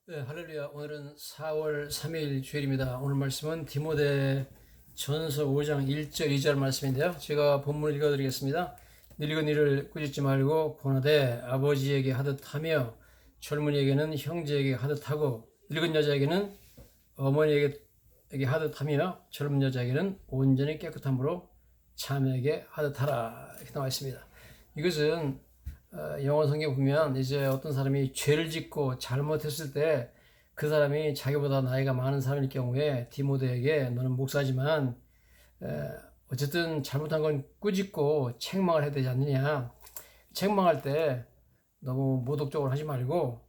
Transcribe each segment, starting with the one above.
네, 할렐루야. 오늘은 4월 3일 주일입니다. 오늘 말씀은 디모데 전서 5장 1절 2절 말씀인데요. 제가 본문을 읽어드리겠습니다. 늙은 이를 꾸짖지 말고 본하되 아버지에게 하듯 하며 젊은이에게는 형제에게 하듯 하고 늙은 여자에게는 어머니에게 하듯 하며 젊은 여자에게는 온전히 깨끗함으로 자매에게 하듯 하라. 이렇게 나와 있습니다. 이것은 영어 성경 보면 이제 어떤 사람이 죄를 짓고 잘못했을 때 그 사람이 자기보다 나이가 많은 사람일 경우에 디모데에게 너는 목사지만 어쨌든 잘못한 건 꾸짖고 책망을 해야 되지 않느냐. 책망할 때 너무 모독적으로 하지 말고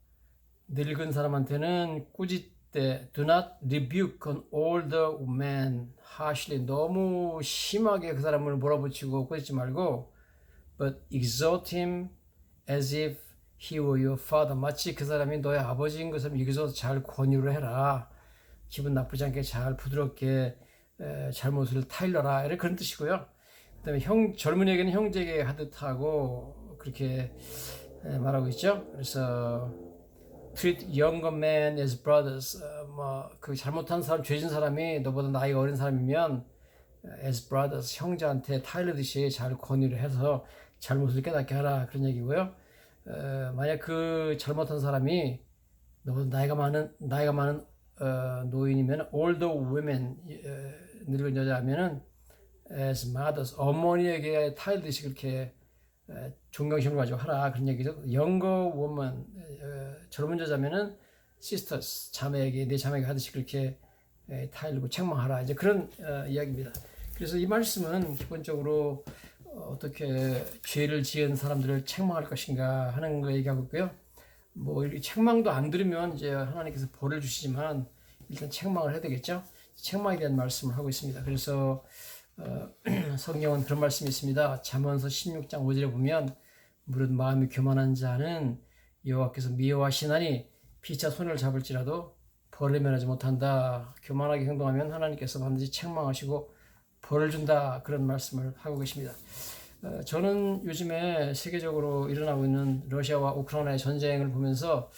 늙은 사람한테는 꾸짖되 do not rebuke an older man harshly. 너무 심하게 그 사람을 몰아붙이고 꾸짖지 말고 but exhort him as if he were your father. 마치 그 사람이 너의 아버지인 것처럼 여기서 잘 권유를 해라. 기분 나쁘지 않게 잘 부드럽게 잘못을 타일러라. 이런 그런 뜻이고요. 그 다음에 젊은이에게는 형제에게 하듯 하고 그렇게 말하고 있죠. 그래서 treat younger men as brothers. 그 잘못한 사람, 죄진 사람이 너보다 나이가 어린 사람이면 as brothers, 형제한테 타일러듯이 잘 권유를 해서 잘못을 깨닫게 하라. 그런 얘기고요. 만약 그 잘못한 사람이 너보다 나이가 많은 노인이면 older women, 늙은 여자하면은 as mothers, 어머니에게 타일듯이 그렇게 존경심을 가지고 하라. 그런 얘기죠. younger woman, 젊은 여자면은 sisters, 자매에게, 내 자매에게 하듯이 그렇게 타일르고 책망하라. 이제 그런 이야기입니다. 그래서 이 말씀은 기본적으로 어떻게 죄를 지은 사람들을 책망할 것인가 하는 거 얘기하고 있고요. 뭐 이렇게 책망도 안 들으면 이제 하나님께서 벌을 주시지만 일단 책망을 해야 되겠죠. 책망에 대한 말씀을 하고 있습니다. 그래서 성경은 그런 말씀이 있습니다. 잠언서 16장 5절에 보면 무릇 마음이 교만한 자는 여호와께서 미워하시나니 피차 손을 잡을지라도 벌을 면하지 못한다. 교만하게 행동하면 하나님께서 반드시 책망하시고 벌을 준다. 그런 말씀을 하고 계십니다. 저는 요즘에 세계적으로 일어나고 있는 러시아와 우크라이나의 전쟁을 보면서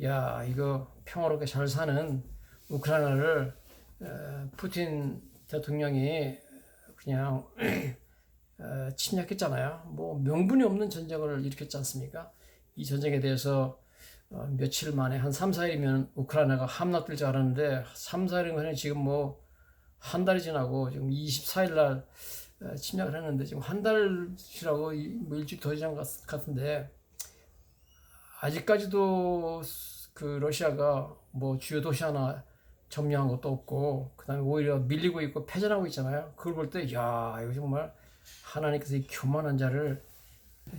야, 이거 평화롭게 잘 사는 우크라이나를 푸틴 대통령이 그냥 침략했잖아요. 뭐 명분이 없는 전쟁을 일으켰지 않습니까? 이 전쟁에 대해서 며칠 만에 한 3, 4일이면 우크라이나가 함락될 줄 알았는데 3, 4일이면 지금 뭐 한 달이 지나고 지금 24일 날 침략을 했는데 지금 한 달이라고 뭐 일주일 더 지난 것 같은데 아직까지도 그 러시아가 뭐 주요 도시 하나 점령한 것도 없고 그 다음에 오히려 밀리고 있고 패전하고 있잖아요. 그걸 볼 때 야, 이거 정말 하나님께서 이 교만한 자를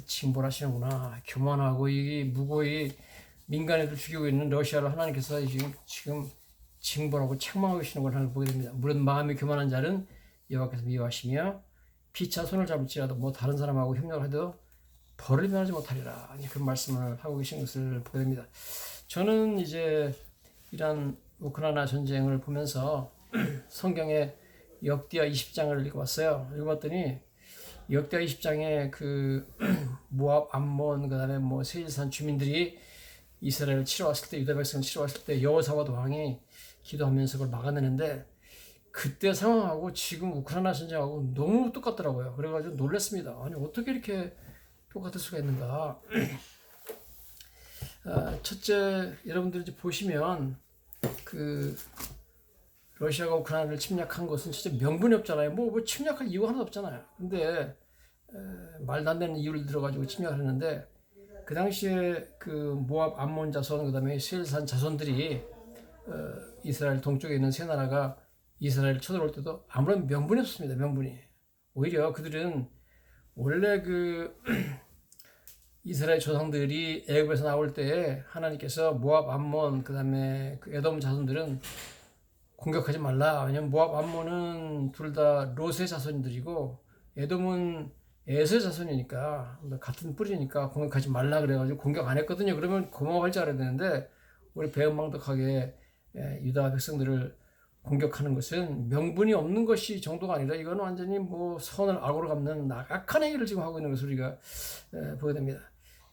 징벌하시는구나. 교만하고 이 무고히 민간인들 죽이고 있는 러시아를 하나님께서 지금 징벌하고 책망하고 계시는 걸 하나 보게 됩니다. 물론 마음이 교만한 자는 여호와께서 미워하시며 피차 손을 잡을지라도 뭐 다른 사람하고 협력을 해도 벌을 면하지 못하리라. 그런 말씀을 하고 계신 것을 보게 됩니다. 저는 이제 이런 우크라이나 전쟁을 보면서 성경의 역대하 20장을 읽어봤어요. 읽어봤더니 역대하 20장에 그 모압, 암몬, 그 다음에 뭐 세일산 주민들이 이스라엘을 치러 왔을 때, 유다 백성을 치러 왔을 때 여호사밧 왕이 기도하면서 그걸 막아내는데 그때 상황하고 지금 우크라이나 전쟁하고 너무 똑같더라고요. 그래가지고 놀랐습니다. 아니 어떻게 이렇게 똑같을 수가 있는가. 첫째, 여러분들이 이제 보시면 그 러시아가 우크라이나를 침략한 것은 진짜 명분이 없잖아요. 뭐 침략할 이유가 하나도 없잖아요. 근데 말도 안 되는 이유를 들어가지고 침략을 했는데 그 당시에 그 모압, 암몬 자손, 그 다음에 세일산 자손들이 이스라엘 동쪽에 있는 세 나라가 이스라엘 쳐들어올 때도 아무런 명분이 없습니다. 명분이. 오히려 그들은 원래 그 이스라엘 조상들이 애굽에서 나올 때 하나님께서 모압, 암몬, 그 다음에 그 에돔 자손들은 공격하지 말라. 왜냐면 모압, 암몬은 둘 다 롯의 자손들이고 에돔은 에서의 자손이니까 같은 뿌리니까 공격하지 말라 그래가지고 공격 안 했거든요. 그러면 고마워할 줄 알아야 되는데 우리 배은망덕하게 유다 백성들을 공격하는 것은 명분이 없는 것이 정도가 아니라 이건 완전히 뭐 선을 악으로 갚는 악한 행위를 지금 하고 있는 것을 우리가 보게 됩니다.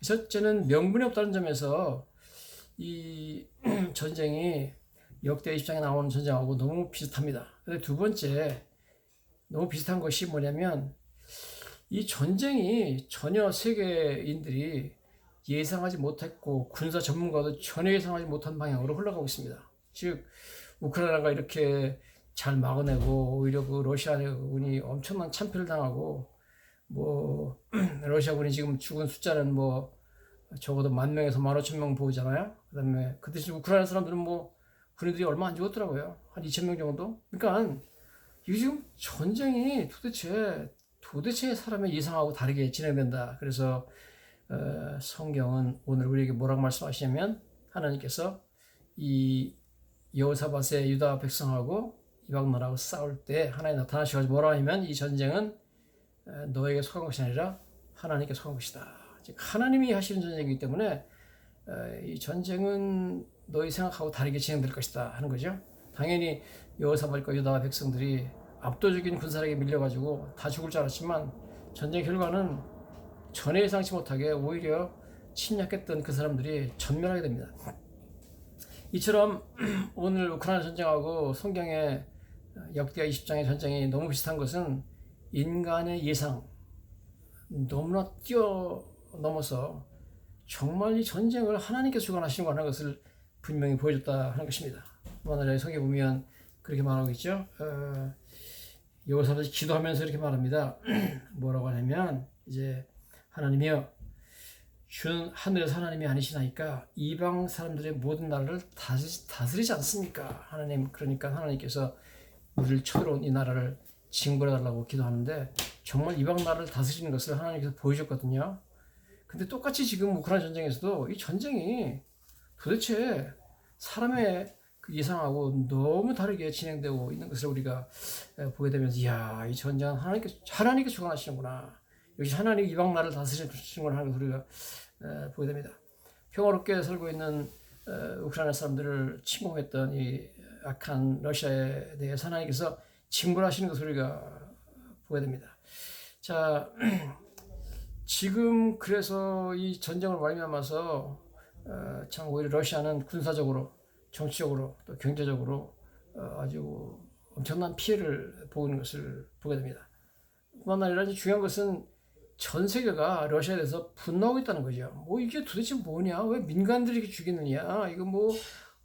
첫째는 명분이 없다는 점에서 이 전쟁이 역대 20장에 나오는 전쟁하고 너무 비슷합니다. 근데 두 번째 너무 비슷한 것이 뭐냐면 이 전쟁이 전혀 세계인들이 예상하지 못했고 군사 전문가도 전혀 예상하지 못한 방향으로 흘러가고 있습니다. 즉 우크라이나가 이렇게 잘 막아내고 오히려 그 러시아군이 엄청난 참패를 당하고 뭐 러시아군이 지금 죽은 숫자는 뭐 적어도 10,000명에서 15,000명 보이잖아요. 그다음에 그 대신 우크라이나 사람들은 뭐 군인들이 얼마 안 죽었더라고요. 한 2,000명 정도. 그러니까 이게 지금 전쟁이 도대체 사람의 예상하고 다르게 진행된다. 그래서 성경은 오늘 우리에게 뭐라고 말씀하시냐면 하나님께서 이 여호사밧의 유다 백성하고 이방 나라하고 싸울 때 하나님 나타나셔가지고 뭐라 하냐면 이 전쟁은 너에게 속한 것이 아니라 하나님께 속한 것이다. 즉 하나님이 하시는 전쟁이기 때문에 이 전쟁은 너희 생각하고 다르게 진행될 것이다 하는 거죠. 당연히 여호사밧과 유다 백성들이 압도적인 군사력에 밀려가지고 다 죽을 줄 알았지만 전쟁 결과는 전혀 예상치 못하게 오히려 침략했던 그 사람들이 전멸하게 됩니다. 이처럼 오늘 우크라이나 전쟁하고 성경의 역대하 20장의 전쟁이 너무 비슷한 것은 인간의 예상 너무나 뛰어넘어서 정말 이 전쟁을 하나님께서 주관하시는 거 하는 것을 분명히 보여줬다 하는 것입니다. 오늘 성경에 보면 그렇게 말하고 있죠. 여호사밧이 기도하면서 이렇게 말합니다. 뭐라고 하냐면 이제 하나님이여 주는 하늘에서 하나님이 아니시나이까 이방 사람들의 모든 나라를 다스리지 않습니까? 하나님, 그러니까 하나님께서 우리를 쳐들어온 이 나라를 징벌해달라고 기도하는데 정말 이방 나라를 다스리는 것을 하나님께서 보여줬거든요. 근데 똑같이 지금 우크라이나 전쟁에서도 이 전쟁이 도대체 사람의 그 예상하고 너무 다르게 진행되고 있는 것을 우리가 보게 되면서 이야, 이 전쟁은 하나님께 주관하시는구나. 역시 하나님이 이방 나라를 다스리시는 하는 것을 우리가 보게 됩니다. 평화롭게 살고 있는 우크라이나 사람들을 침공했던 이 악한 러시아에 대해서 하나님께서 징벌하시는 것을 우리가 보게 됩니다. 자, 지금 그래서 이 전쟁을 말미암아서 참 오히려 러시아는 군사적으로, 정치적으로, 또 경제적으로 아주 엄청난 피해를 보고 있는 것을 보게 됩니다. 뿐만 아니라 중요한 것은 전 세계가 러시아에 대해서 분노하고 있다는 거죠. 뭐 이게 도대체 뭐냐? 왜 민간들이 이렇게 죽이느냐? 이거 뭐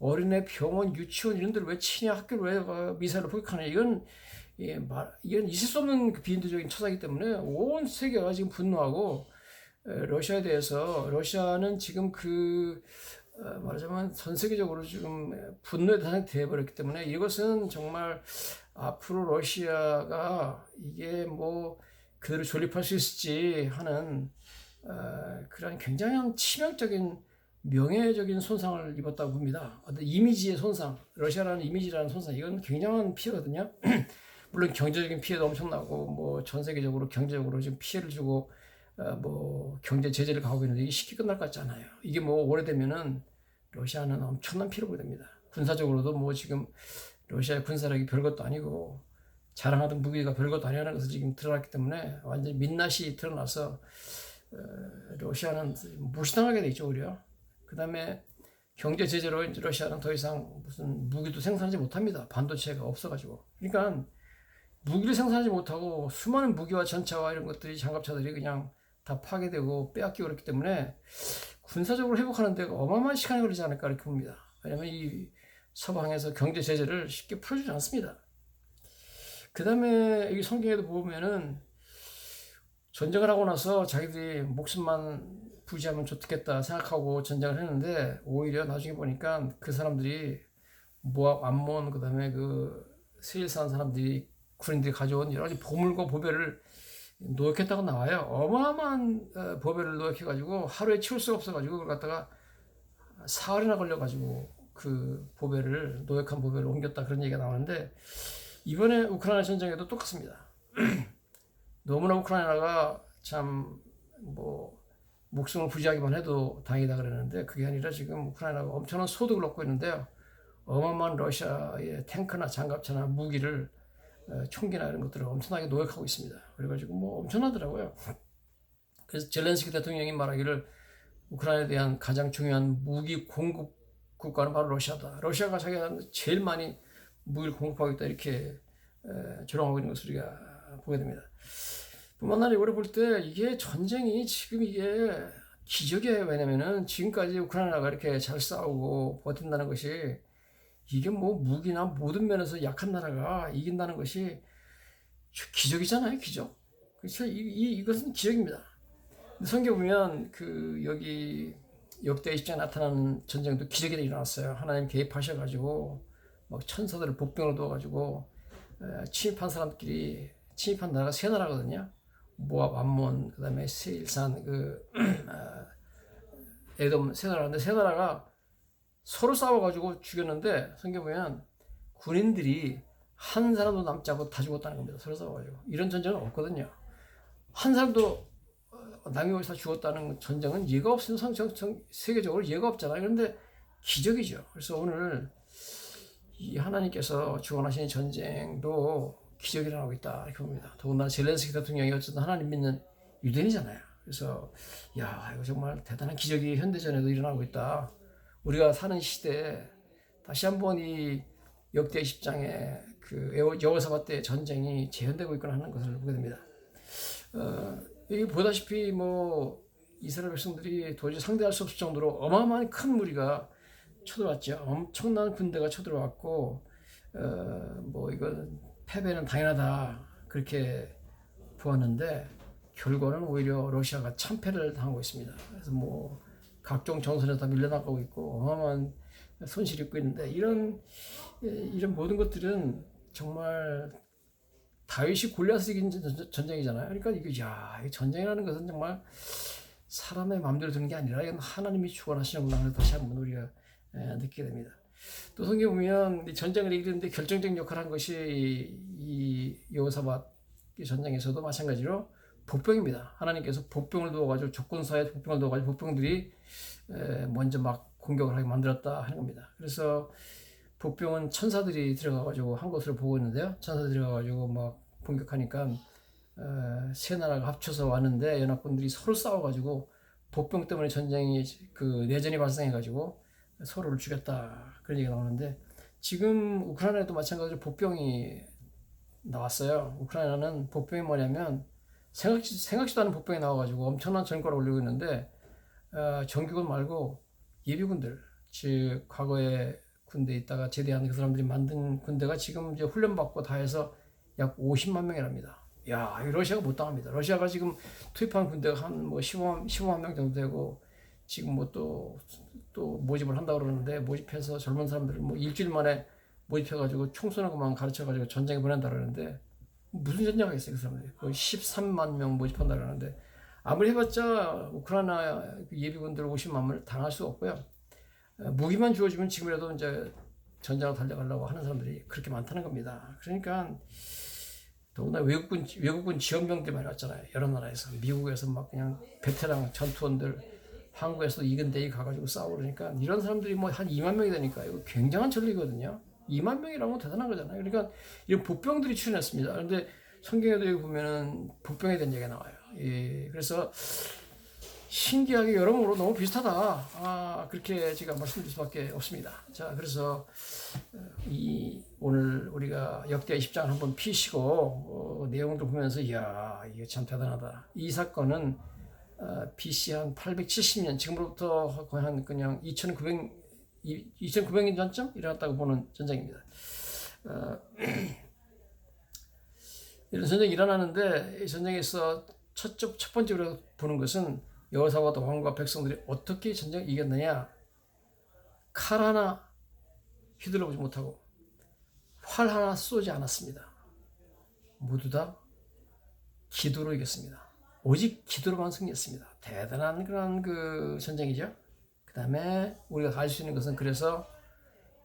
어린애, 병원, 유치원 이런 데를 왜 치냐? 학교를 왜 미사일로 포격하냐? 이건 있을 수 없는 비인도적인 처사이기 때문에 온 세계가 지금 분노하고 러시아에 대해서 러시아는 지금 말하자면 전 세계적으로 지금 분노의 대상이 되어버렸기 때문에 이것은 정말 앞으로 러시아가 이게 뭐 그대로 존립할 수 있을지 하는 그런 굉장히 치명적인 명예적인 손상을 입었다고 봅니다. 어떤 이미지의 손상, 러시아라는 이미지라는 손상, 이건 굉장한 피해거든요. 물론 경제적인 피해도 엄청나고 뭐 전 세계적으로 경제적으로 지금 피해를 주고 뭐 경제 제재를 가하고 있는데 이게 쉽게 끝날 것 같지 않아요. 이게 뭐 오래되면은 러시아는 엄청난 피해를 보게 됩니다. 군사적으로도 뭐 지금 러시아의 군사력이 별것도 아니고 자랑하던 무기가 별것도 아니라는 것을 지금 드러났기 때문에 완전히 민낯이 드러나서 러시아는 무시당하게 돼 있죠, 오히려. 그 다음에 경제 제재로 이제 러시아는 더 이상 무슨 무기도 생산하지 못합니다. 반도체가 없어가지고. 그러니까 무기를 생산하지 못하고 수많은 무기와 전차와 이런 것들이 장갑차들이 그냥 다 파괴되고 빼앗기고 그렇기 때문에 군사적으로 회복하는 데가 어마어마한 시간이 걸리지 않을까 이렇게 봅니다. 왜냐하면 이 서방에서 경제 제재를 쉽게 풀어주지 않습니다. 그 다음에 이 성경에도 보면은 전쟁을 하고 나서 자기들이 목숨만 부지하면 좋겠다 생각하고 전쟁을 했는데 오히려 나중에 보니까 그 사람들이 모압, 암몬, 그 다음에 그 세일 사는 사람들이 군인들이 가져온 여러 가지 보물과 보배를 노역했다고 나와요. 어마어마한 보배를 노역해가지고 하루에 치울 수가 없어가지고 그걸 갖다가 사흘이나 걸려가지고 그 보배를 노역한 보배를 옮겼다 그런 얘기가 나오는데 이번에 우크라이나 전쟁에도 똑같습니다. 너무나 우크라이나가 참 뭐 목숨을 부지하기만 해도 다행이다 그랬는데 그게 아니라 지금 우크라이나가 엄청난 소득을 얻고 있는데요. 어마어마한 러시아의 탱크나 장갑차나 무기를 총기나 이런 것들을 엄청나게 노역하고 있습니다. 그래가지고 뭐 엄청나더라고요. 그래서 젤렌스키 대통령이 말하기를 우크라이나에 대한 가장 중요한 무기 공급 국가는 바로 러시아다. 러시아가 자기가 제일 많이 무기를 공급하겠다 이렇게 조롱하고 있는 것을 우리가 보게 됩니다. 뿐만 아니라 우리 볼 때 이게 전쟁이 지금 이게 기적이에요. 왜냐면은 지금까지 우크라이나가 이렇게 잘 싸우고 버틴다는 것이 이게 뭐 무기나 모든 면에서 약한 나라가 이긴다는 것이 기적이잖아요. 기적. 그렇죠. 이것은 기적입니다. 성경 보면 그 여기 역대 20장에 나타나는 전쟁도 기적이 일어났어요. 하나님 개입하셔가지고 막 천사들을 복병으로 두어가지고 침입한 사람끼리 침입한 나라가 세 나라거든요. 모압, 암몬, 그다음에 세일산, 에돔 세 나라인데 세 나라가 서로 싸워가지고 죽였는데 성경 보면 군인들이 한 사람도 남지 않고 다 죽었다는 겁니다. 서로 싸워가지고 이런 전쟁은 없거든요. 한 사람도 남이 어디서 죽었다는 전쟁은 예가 없으면 세계적으로 예가 없잖아요. 그런데 기적이죠. 그래서 오늘 이 하나님께서 주관하시는 전쟁도 기적이 일어나고 있다 이렇게 봅니다. 더군다나 젤렌스키 대통령이 어쨌든 하나님 믿는 유대인이잖아요. 그래서 야 이거 정말 대단한 기적이 현대전에도 일어나고 있다. 우리가 사는 시대에 다시 한번 이 역대 10장의 그 여호사밧 때 전쟁이 재현되고 있거나 하는 것을 보게 됩니다. 여기 보다시피 뭐 이스라엘 백성들이 도저히 상대할 수 없을 정도로 어마어마한 큰 무리가 쳐들어왔죠. 엄청난 군대가 쳐들어왔고 뭐 이건 패배는 당연하다 그렇게 보았는데 결과는 오히려 러시아가 참패를 당하고 있습니다. 그래서 뭐 각종 전선에 다 밀려나가고 있고 어마어마한 손실이 있고 있는데 이런 모든 것들은 정말 다윗이 골리앗을 이긴 전쟁이잖아요. 그러니까 이 전쟁이라는 것은 정말 사람의 마음대로 되는 게 아니라 이건 하나님이 주관하시는구나 하는 다시 한번 우리가 느끼게 됩니다. 또 성경 보면 이 전쟁을 이기는데 결정적 역할을 한 것이 이 여호사밧 전쟁에서도 마찬가지로 복병입니다. 하나님께서 복병을 두어가지고 조건사에 복병을 두어가지고 복병들이 먼저 막 공격을 하게 만들었다 하는 겁니다. 그래서 복병은 천사들이 들어가가지고 한 곳으로 보고 있는데요. 천사들이 들어가가지고 막 공격하니까 세 나라가 합쳐서 왔는데 연합군들이 서로 싸워가지고 복병 때문에 전쟁이 그 내전이 발생해가지고 서로를 죽였다 그런 얘기가 나오는데 지금 우크라이나에도 마찬가지로 복병이 나왔어요. 우크라이나는 복병이 뭐냐면 생각지도 않은 복병이 나와가지고 엄청난 전과를 올리고 있는데 정규군 말고 예비군들 즉 과거에 군대에 있다가 제대한 그 사람들이 만든 군대가 지금 이제 훈련받고 다 해서 약 50만 명이랍니다. 야, 러시아가 못 당합니다. 러시아가 지금 투입한 군대가 한 뭐 15만 명 정도 되고 지금 뭐 또 모집을 한다고 그러는데 모집해서 젊은 사람들을 뭐 일주일 만에 모집해가지고 총 쏘는 것만 가르쳐가지고 전쟁에 보낸다 그러는데 무슨 전쟁 하겠어요, 그 사람들이. 거의 13만 명 모집한다 그러는데 아무리 해봤자 우크라이나 예비군들 50만 명을 당할 수 없고요. 무기만 주어지면 지금이라도 이제 전장으로 달려가려고 하는 사람들이 그렇게 많다는 겁니다. 그러니까 더구나 외국군 지원병들이 많이 왔잖아요. 여러 나라에서 미국에서 막 그냥 베테랑 전투원들 한국에서도 이근대에 가가지고 싸우고 그러니까 이런 사람들이 뭐 한 2만 명이 되니까 이거 굉장한 전력이거든요. 2만 명이라면 대단한 거잖아요. 그러니까 이런 복병들이 출연했습니다. 그런데 성경에도 여기 보면은 복병에 대한 얘기가 나와요. 예, 그래서 신기하게 여러모로 너무 비슷하다. 그렇게 제가 말씀드릴 수밖에 없습니다. 자, 그래서 오늘 우리가 역대 20장을 한번 피시고 내용들 보면서 이야, 이게 참 대단하다. 이 사건은 BC 한 870년 지금으로부터 거의 한 그냥 2900년 전쯤 일어났다고 보는 전쟁입니다. 이런 전쟁이 일어나는데 이 전쟁에서 첫 번째로 보는 것은 여호사밧 왕과 백성들이 어떻게 전쟁을 이겼느냐. 칼 하나 휘둘러보지 못하고 활 하나 쏘지 않았습니다. 모두 다 기도로 이겼습니다. 오직 기도로만 승리했습니다. 대단한 그런 그 전쟁이죠. 그 다음에 우리가 알 수 있는 것은 그래서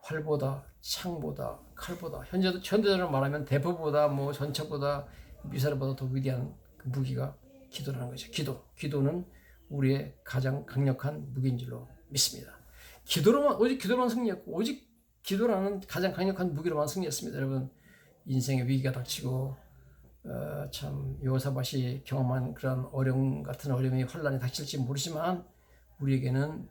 활보다 창보다 칼보다 현대적으로 말하면 대포보다 뭐 전차보다 미사일보다 더 위대한 그 무기가 기도라는 거죠. 기도는 우리의 가장 강력한 무기인 줄로 믿습니다. 오직 기도로만 승리했고 오직 기도라는 가장 강력한 무기로만 승리했습니다. 여러분 인생의 위기가 닥치고 참 여호사밧이 경험한 그런 어려움 같은 어려움이 환란이 닥칠지 모르지만 우리에게는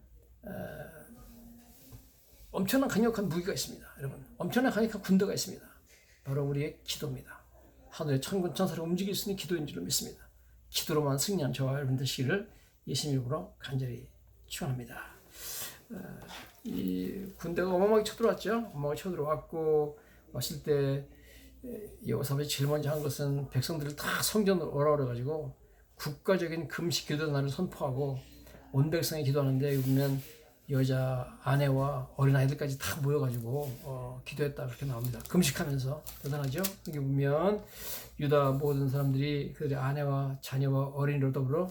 엄청난 강력한 무기가 있습니다. 여러분, 엄청난 강력한 군대가 있습니다. 바로 우리의 기도입니다. 하늘의 천군 천사를 움직일 수 있는 기도인 줄로 믿습니다. 기도로만 승리한 저와 여러분 되시기를 예수님 이름으로 간절히 축원합니다. 이 군대가 어마어마하게 쳐들어왔죠. 어마어마하게 쳐들어왔고 왔을 때 여호사밧이 제일 먼저 한 것은 백성들을 다 성전으로 오라 그래가지고 국가적인 금식 기도 날을 선포하고 온 백성이 기도하는데 보면 여자, 아내와 어린아이들까지 다 모여가지고 기도했다 그렇게 나옵니다. 금식하면서 대단하죠. 여기 보면 유다 모든 사람들이 그들의 아내와 자녀와 어린이로 더불어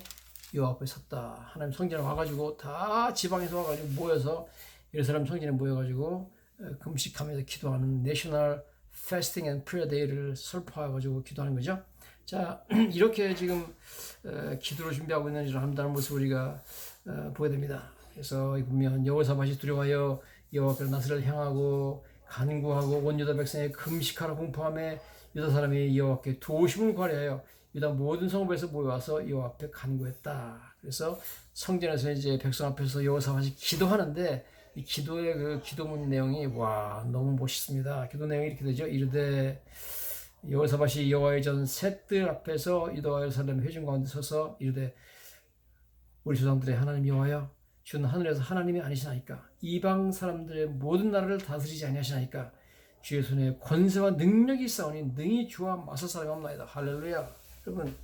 여호와 앞에 섰다. 하나님 성전에 와가지고 다 지방에서 와가지고 모여서 예루살렘 성전에 모여가지고 금식하면서 기도하는 내셔널 패스팅 앤 프레어 데이를 설포해가지고 기도하는 거죠. 자, 이렇게 지금 기도를 준비하고 있는 이런 아름다운 모습을 우리가 보게 됩니다. 그래서 보면 여호사밧이 두려워하여 여호와께로 나스를 향하고 간구하고 온 유다 백성의 금식하라 공포함에 유다 사람이 여호와께 도우심을 구하려 유다 모든 성읍에서 모여와서 여호와 앞에 간구했다. 그래서 성전에서 이제 백성 앞에서 여호사밧이 기도하는데 이 기도의 그 기도문 내용이 너무 멋있습니다. 기도 내용이 이렇게 되죠. 이르되 여호사밧이 여호와의 전 셋들 앞에서 유다와 예루살렘 회중 가운데 서서 이르되 우리 조상들의 하나님 여호와여 주는 하늘에서 하나님이 아니시나이까 이방 사람들의 모든 나라를 다스리지 아니하시나이까 주의 손에 권세와 능력이 있사오니 능히 주와 맞설 사람이 없나이다. 할렐루야. 여러분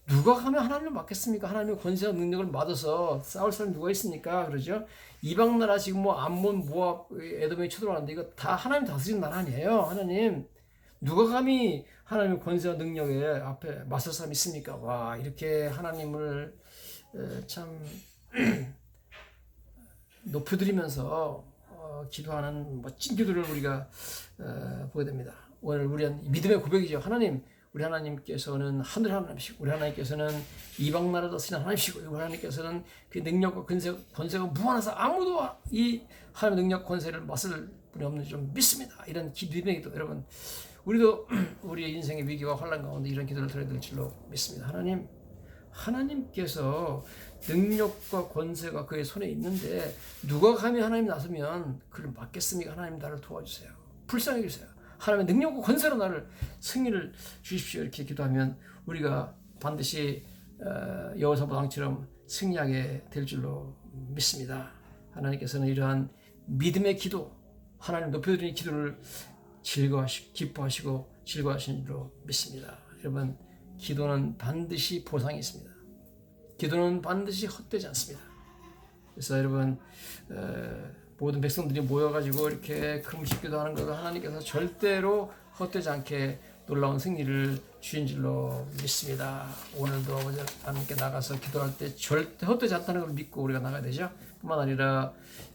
누가 가면 하나님을 맡겠습니까? 하나님의 권세와 능력을 받아서 싸울 사람이 누가 있습니까? 그러죠. 이방 나라 지금 뭐 암몬, 모압, 에돔이 쳐들어왔는데 이거 다 하나님 다스리는 나라 아니에요. 하나님 누가 감히 하나님의 권세와 능력에 앞에 맞설 사람이 있습니까? 이렇게 하나님을 참 높여드리면서 기도하는 멋진 기도를 우리가 보게 됩니다. 오늘 우리는 믿음의 고백이죠. 하나님, 우리 하나님께서는 하늘 하나님이시고 우리 하나님께서는 이방 나라 다스리는 하나님이시고 우리 하나님께서는 그 능력과 권세가 무한하사 아무도 이 하나님의 능력 권세를 맞설 분이 없는지 좀 믿습니다. 이런 믿음의 기도 여러분 우리도 우리의 인생의 위기와 환난 가운데 이런 기도를 드려야 될 줄로 믿습니다. 하나님께서 능력과 권세가 그의 손에 있는데 누가 감히 하나님 나서면 그를 막겠습니까? 하나님 나를 도와주세요. 불쌍히 여기세요. 하나님의 능력과 권세로 나를 승리를 주십시오. 이렇게 기도하면 우리가 반드시 여호사밧 왕처럼 승리하게 될 줄로 믿습니다. 하나님께서는 이러한 믿음의 기도, 하나님 높여드리는 기도를 기뻐하시고 즐거워하시는 줄로 믿습니다. 여러분, 기도는 반드시 보상이 있습니다. 기도는 반드시 헛되지 않습니다. 그래서 여러분 모든 백성들이 모여가지고 이렇게 금식 기도하는 것을 하나님께서 절대로 헛되지 않게 놀라운 승리를 주신 줄로 믿습니다. 오늘도 아버지 하나님께 나가서 기도할 때 절대 헛되지 않다는 걸 믿고 우리가 나가야 되죠. 뿐만 아니라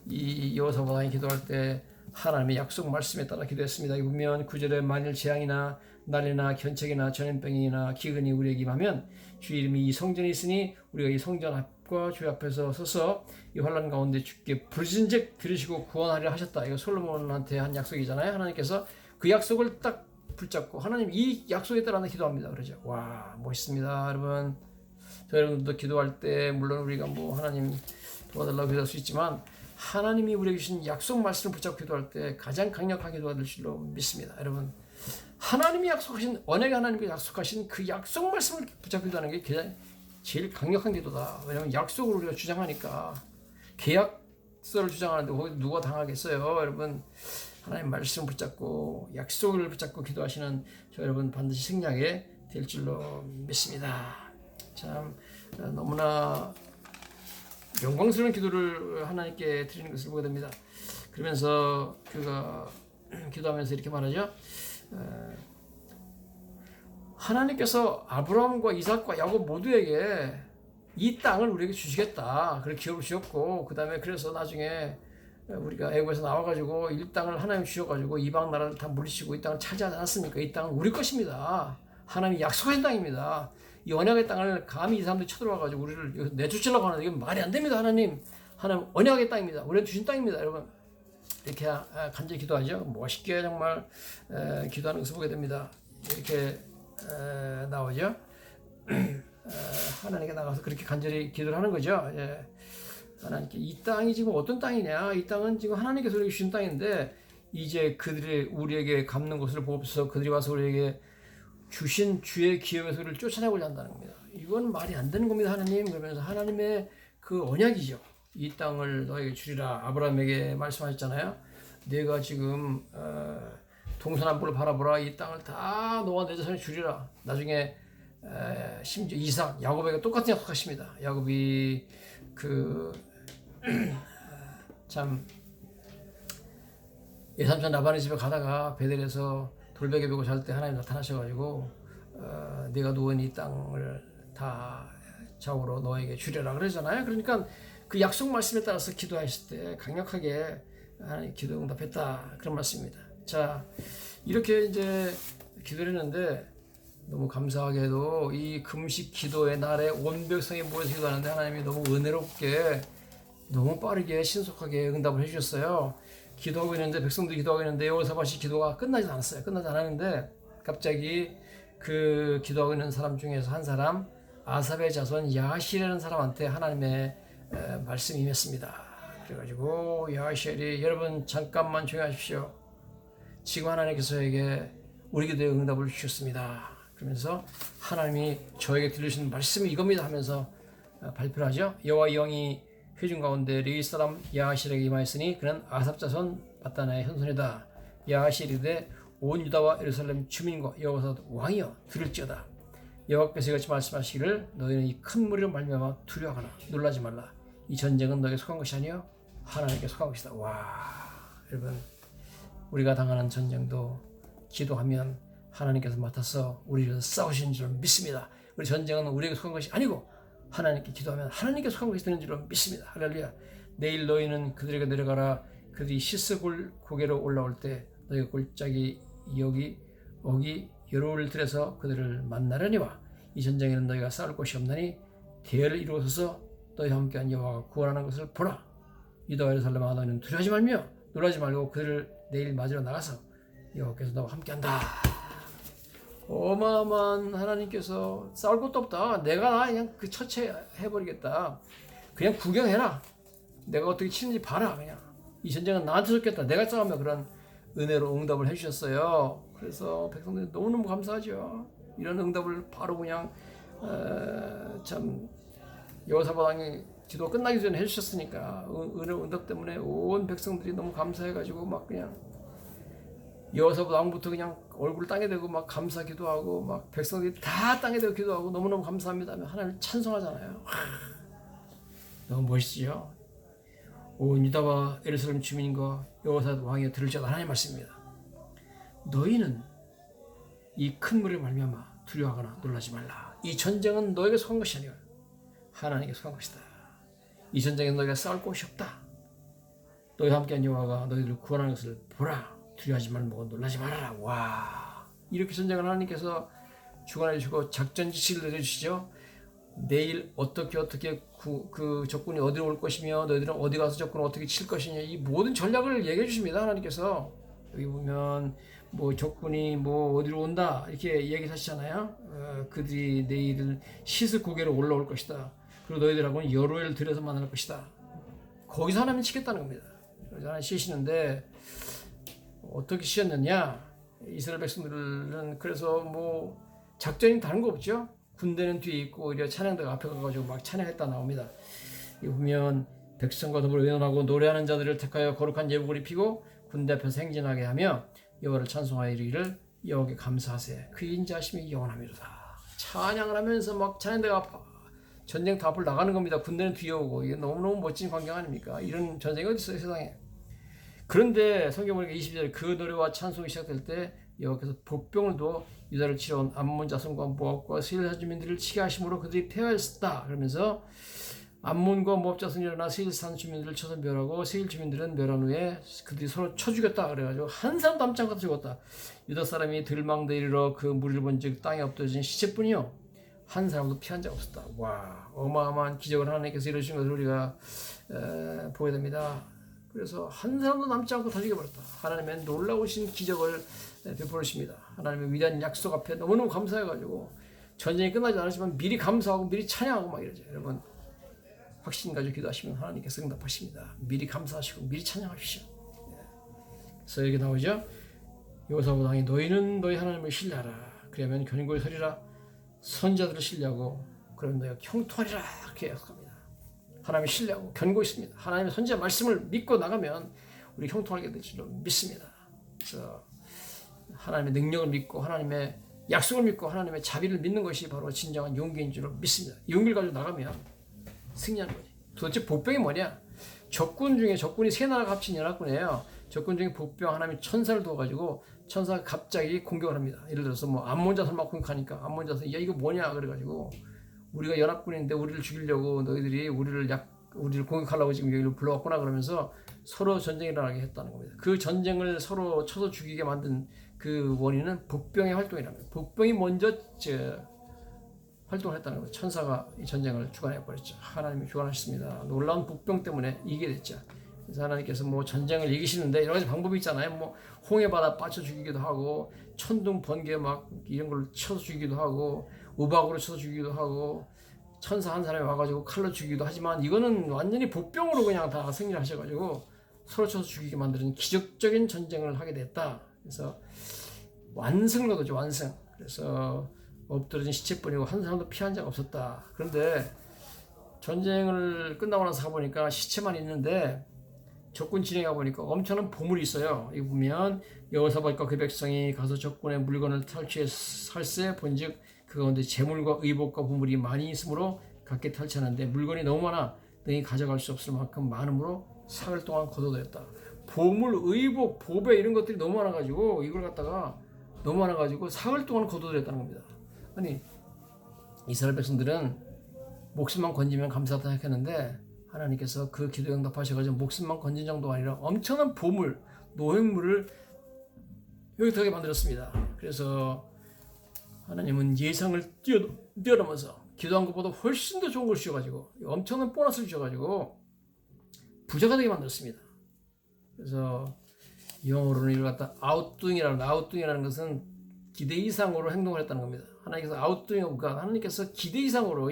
이 여호사밧 왕이 기도할 때 하나님의 약속 말씀에 따라 기도했습니다. 보면 9절에 만일 재앙이나 난이나 견책이나 전염병이나 기근이 우리에게 임하면 주의 이름이 이 성전에 있으니 우리가 이 성전 앞과 주의 앞에서 서서 이 환난 가운데 주께 부르짖은즉 들으시고 구원하리라 하셨다. 이거 솔로몬한테 한 약속이잖아요. 하나님께서 그 약속을 딱 붙잡고 하나님 이 약속에 따라 기도합니다. 그러죠. 멋있습니다. 여러분, 저 여러분들도 기도할 때 물론 우리가 뭐 하나님 도와달라고 기도할 수 있지만 하나님이 우리에게 주신 약속 말씀을 붙잡고 기도할 때 가장 강력하게 도와줄 줄로 믿습니다. 여러분, 하나님이 약속하신 언약의 하나님께 약속하신 그 약속 말씀을 붙잡고 기도하는 게 제일 강력한 기도다. 왜냐하면 약속을 우리가 주장하니까 계약서를 주장하는데 거기 누가 당하겠어요. 여러분, 하나님 말씀 붙잡고 약속을 붙잡고 기도하시는 저 여러분 반드시 승리하게 될 줄로 믿습니다. 참 너무나 영광스러운 기도를 하나님께 드리는 것을 보게 됩니다. 그러면서 그가 기도하면서 이렇게 말하죠. 하나님께서 아브라함과 이삭과 야곱 모두에게 이 땅을 우리에게 주시겠다. 그렇게 기업을 주셨고 그 다음에 그래서 나중에 우리가 애국에서 나와가지고 이 땅을 하나님 주셔가지고 이방 나라를 다 물리치고 이 땅을 차지하지 않았습니까? 이 땅은 우리 것입니다. 하나님이 약속하신 땅입니다. 이 언약의 땅을 감히 이 사람들이 쳐들어와가지고 우리를 내쫓으려고 하는데 이건 말이 안 됩니다. 하나님 언약의 땅입니다. 우리한테 주신 땅입니다. 여러분 이렇게 간절히 기도하죠. 멋있게 정말 기도하는 것을 보게 됩니다. 이렇게 나오죠. 하나님께 나가서 그렇게 간절히 기도를 하는 거죠. 하나님께 이 땅이 지금 어떤 땅이냐? 이 땅은 지금 하나님께서 우리에게 주신 땅인데 이제 그들이 우리에게 갚는 것을 보고서 그들이 와서 우리에게 주신 주의 기업에서 우리를 쫓아내고자 한다는 겁니다. 이건 말이 안 되는 겁니다, 하나님. 그러면서 하나님의 그 언약이죠. 이 땅을 너에게 주리라. 아브라함에게 말씀하셨잖아요. 내가 지금 동서남북을 바라보라. 이 땅을 다 너와 내 자손에 주리라. 나중에 심지어 이삭, 야곱에게 똑같은 약속하십니다. 야곱이 참 예삼촌 라반의 집에 가다가 베델에서 돌베개 베고 잘 때 하나님 나타나셔가지고 네가 누운 이 땅을 다 좌우로 너에게 주려라 그러잖아요. 그러니까 그 약속 말씀에 따라서 기도하실 때 강력하게 하나님 기도 응답했다 그런 말씀입니다. 자, 이렇게 이제 기도를 했는데 너무 감사하게도 이 금식 기도의 날에 온 백성이 모여서 기도하는데 하나님이 너무 은혜롭게 너무 빠르게 신속하게 응답을 해주셨어요. 기도하고 있는데 백성들이 기도하고 있는데 여호사밧이 기도가 끝나지 않았어요. 끝나지 않았는데 갑자기 그 기도하고 있는 사람 중에서 한 사람 아삽의 자손 야하실이라는 사람한테 하나님의 말씀이 임했습니다. 그래가지고 야하실이 여러분 잠깐만 조용히 하십시오. 지금 하나님께서 저에게 우리 기도에 응답을 주셨습니다. 그러면서 하나님이 저에게 들으신 말씀이 이겁니다 하면서 발표를 하죠. 여호와의 영이 회중 가운데 레위 사람 야하실에게 임하였으니 그는 아삽 자손 바다나의 현손이다. 야하실이 이르되 온 유다와 예루살렘 주민과 여호와사 왕이여 들을지어다. 여호와께서 이같이 말씀하시기를 너희는 이 큰 무리로 말미암아 두려워하거나 놀라지 말라. 이 전쟁은 너에게 속한 것이 아니요 하나님께 속한 것이다. 와, 여러분 우리가 당하는 전쟁도 기도하면 하나님께서 맡아서 우리를 싸우시는 줄 믿습니다. 우리 전쟁은 우리에게 속한 것이 아니고 하나님께 기도하면 하나님께 속한 것이 되는 줄 믿습니다. 할렐루야. 내일 너희는 그들에게 내려가라. 그들이 시스골 고개로 올라올 때 너희가 골짜기 여기 어기 여로울 들에서 그들을 만나려니와 이 전쟁에는 너희가 싸울 곳이 없나니 대열을 이루어서서 너희와 함께한 여호와가 구원하는 것을 보라. 유다와 예루살렘아 너희는 두려워하지 말며 놀라지 말고 그들을 내일 맞으러 나가서 여호와께서 너와 함께한다. 어마어마한 하나님께서 싸울 것도 없다. 내가 그냥 그 처치해버리겠다. 그냥 구경해라. 내가 어떻게 치는지 봐라. 그냥 이 전쟁은 나한테 좋겠다. 내가 싸우면 그런 은혜로 응답을 해주셨어요. 그래서 백성들이 너무너무 감사하죠. 이런 응답을 바로 그냥 참 여호사밧 왕이 기도 끝나기 전에 해주셨으니까 은혜 응답 때문에 온 백성들이 너무 감사해가지고 막 그냥 여호사밧 왕부터 그냥 얼굴 땅에 대고 막 감사 기도하고 막 백성들이 다 땅에 대고 기도하고 너무너무 감사합니다 하면 하나님을 찬송하잖아요. 너무 멋있죠. 온 유다와 예루살렘 주민과 여호사밧 왕이 들을지어다. 하나님의 말씀입니다. 너희는 이 큰 무리를 말미암아 두려워하거나 놀라지 말라. 이 전쟁은 너에게 속한 것이 아니라 하나님께 속한 것이다. 이 전쟁에는 너희가 싸울 곳이 없다. 너희와 함께한 여호와가 너희들을 구원하는 것을 보라. 두려워하지 말고 놀라지 말아라. 와, 이렇게 전쟁을 하나님께서 주관해 주시고 작전 지시를 내려주시죠. 내일 어떻게 그 적군이 어디로 올 것이며 너희들은 어디 가서 적군을 어떻게 칠 것이냐 이 모든 전략을 얘기해 주십니다. 하나님께서 여기 보면 뭐 적군이 뭐 어디로 온다 이렇게 얘기하시잖아요. 그들이 내일 시스 고개로 올라올 것이다. 그리고 너희들하고는 여로엘 들여서 만날 것이다. 거기서 하나님이 치겠다는 겁니다. 그래서 하나님 치시는데 어떻게 치셨느냐? 이스라엘 백성들은 그래서 뭐 작전이 다른 거 없죠. 군대는 뒤에 있고 오히려 찬양대가 앞에 가가지고 막 찬양했다 나옵니다. 이 보면 백성과 더불어 의논하고 노래하는 자들을 택하여 거룩한 예복을 입히고 군대 앞에서 행진하게 하며 여호와를 찬송하여 이르기를 여호와께 감사하세. 그의 인자하심이 영원하미로다. 찬양을 하면서 막 찬양대가 전쟁터 앞을 나가는 겁니다. 군대는 뒤에 오고 이게 너무너무 멋진 광경 아닙니까? 이런 전쟁이 어디 있어요 세상에. 그런데 성경 보니까 20절 그 노래와 찬송이 시작될 때 여호와께서 복병을 두어 유다를 치러 온 암몬 자손과 모압과 세일 주민들을 치게 하심으로 그들이 패하였다. 그러면서 암몬과 모압 자손이 일어나 세일 산 주민들을 쳐서 멸하고 세일 주민들은 멸한 후에 그들이 서로 쳐 죽였다. 그래가지고 한 사람도 남지 않고 죽었다. 유다 사람이 들망대 이르러 그 무리를 본즉 땅에 엎드러진 시체뿐이요 한 사람도 피한 자 없었다. 와, 어마어마한 기적을 하나님께서 이루신 것을 우리가 보게 됩니다. 그래서 한 사람도 남지 않고 다 죽여버렸다. 하나님의 놀라우신 기적을 베풀으십니다. 하나님의 위대한 약속 앞에 너무너무 감사해가지고 전쟁이 끝나지 않았지만 미리 감사하고 미리 찬양하고 막 이러죠. 여러분 확신 가지고 기도하시면 하나님께서 응답하십니다. 미리 감사하시고 미리 찬양하십시오. 그래서 이렇게 나오죠. 여호사밧 왕이 너희는 너희 하나님을 신뢰하라. 그러면 견고히 서리라. 선자들을 신뢰하고 그러면 너희가 형통하리라. 이렇게 약속합니다. 하나님을 신뢰하고 견고히 있습니다. 하나님의 선지자 말씀을 믿고 나가면 우리 형통하게 될 줄로 믿습니다. 그래서 하나님의 능력을 믿고 하나님의 약속을 믿고 하나님의 자비를 믿는 것이 바로 진정한 용기인 줄로 믿습니다. 용기를 가지고 나가면 승리하는 거지. 도대체 복병이 뭐냐? 적군 중에 적군이 세 나라가 합친 연합군이에요. 적군 중에 복병 하나님이 천사를 두어가지고 천사가 갑자기 공격을 합니다. 예를 들어서 뭐 암몬자설 막 공격하니까 암몬자설 야 이거 뭐냐 그래가지고 우리가 연합군인데 우리를 죽이려고 너희들이 우리를 공격하려고 지금 여기를 불러왔구나 그러면서 서로 전쟁이 일어나게 했다는 겁니다. 그 전쟁을 서로 쳐서 죽이게 만든 그 원인은 복병의 활동이랍니다. 복병이 먼저 활동을 했다는 거예요. 천사가 이 전쟁을 주관해 버렸죠. 하나님이 주관하셨습니다. 놀라운 복병 때문에 이기게 됐죠. 그래서 하나님께서 뭐 전쟁을 이기시는데 여러 가지 방법이 있잖아요. 뭐 홍해 바다 빠쳐 죽이기도 하고 천둥 번개 막 이런 걸 쳐서 죽이기도 하고 우박으로 쳐서 죽이기도 하고 천사 한 사람이 와가지고 칼로 죽이기도 하지만 이거는 완전히 복병으로 그냥 다 승리를 하셔가지고 서로 쳐서 죽이게 만드는 기적적인 전쟁을 하게 됐다. 그래서 완승을 거두죠. 완승. 그래서 엎드러진 시체뿐이고 한 사람도 피한 자가 없었다. 그런데 전쟁을 끝나고 나서 가보니까 시체만 있는데 적군 진영에 가보니까 엄청난 보물이 있어요. 여기 보면 여호사밧과 그 백성이 가서 적군의 물건을 탈취해 살세 본즉 그 가운데 재물과 의복과 보물이 많이 있으므로 각기 탈취하는데 물건이 너무 많아 능히 가져갈 수 없을 만큼 많음으로 사흘 동안 거둬들였다. 보물, 의복, 보배 이런 것들이 너무 많아가지고 이걸 갖다가 너무 많아가지고 사흘 동안 거둬들였다는 겁니다. 아니 이스라엘 백성들은 목숨만 건지면 감사하다 생각했는데 하나님께서 그 기도에 응답하셔가지고 목숨만 건진 정도가 아니라 엄청난 보물, 노획물을 여기 들어가게 만들었습니다. 그래서 하나님은 예상을 뛰어넘어서 기도한 것보다 훨씬 더 좋은 걸 주셔가지고 엄청난 보너스를 주셔가지고 부자가 되게 만들었습니다. 그래서 영어로는 이걸 갖다 아웃도잉이라는 것은 기대 이상으로 행동을 했다는 겁니다. 하나님께서 아웃도잉 오브 갓, 하나님께서 기대 이상으로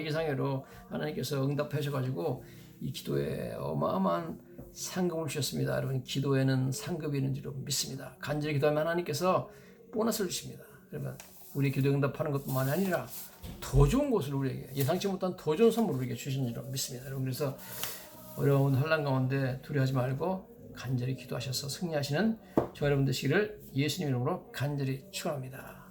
하나님께서 응답하셔가지고 이 기도에 어마어마한 상급을 주셨습니다. 여러분 기도에는 상급이 있는 줄로 믿습니다. 간절히 기도하면 하나님께서 보너스를 주십니다. 여러분 우리 기도 응답하는 것뿐만 아니라 더 좋은 것을 우리에게 예상치 못한 더 좋은 선물을 우리에게 주신 줄로 믿습니다. 여러분 그래서 어려운 환난 가운데 두려워하지 말고 간절히 기도하셔서 승리하시는 저 여러분 되시기를 예수님 이름으로 간절히 축원합니다.